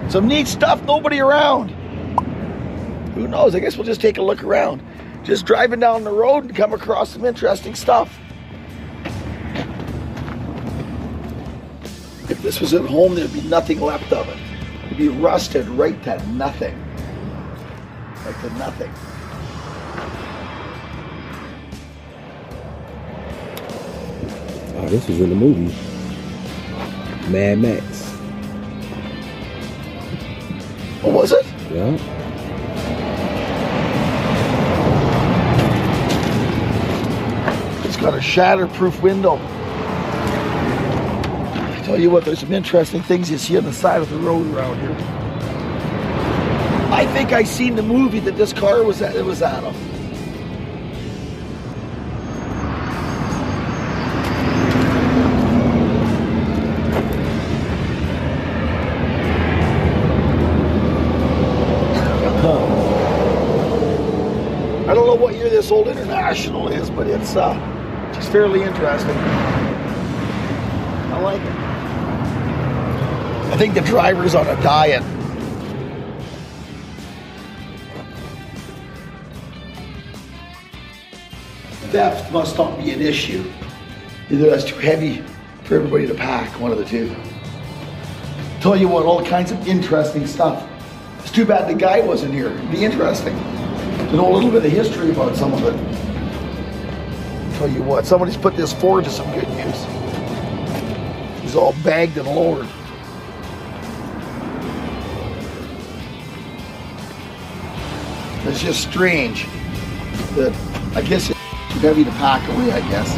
Some neat stuff, nobody around. Who knows? I guess we'll just take a look around. Just driving down the road and come across some interesting stuff. If this was at home, there'd be nothing left of it. It'd be rusted right to nothing. Right to nothing. Oh, this was in the movie. Mad Max. What was it? Yeah. It's got a shatterproof window. I tell you what, there's some interesting things you see on the side of the road around here. I think I seen the movie that this car was at. It was at them. I don't know what year this old International is, but it's just fairly interesting. I like it. I think the driver's on a diet. Theft must not be an issue. Either that's too heavy for everybody to pack, one of the two. Tell you what, all kinds of interesting stuff. It's too bad the guy wasn't here. It'd be interesting to know a little bit of history about some of it. Tell you what, somebody's put this forward to some good use. He's all bagged and lowered. It's just strange that I guess it's too heavy to pack away, I guess.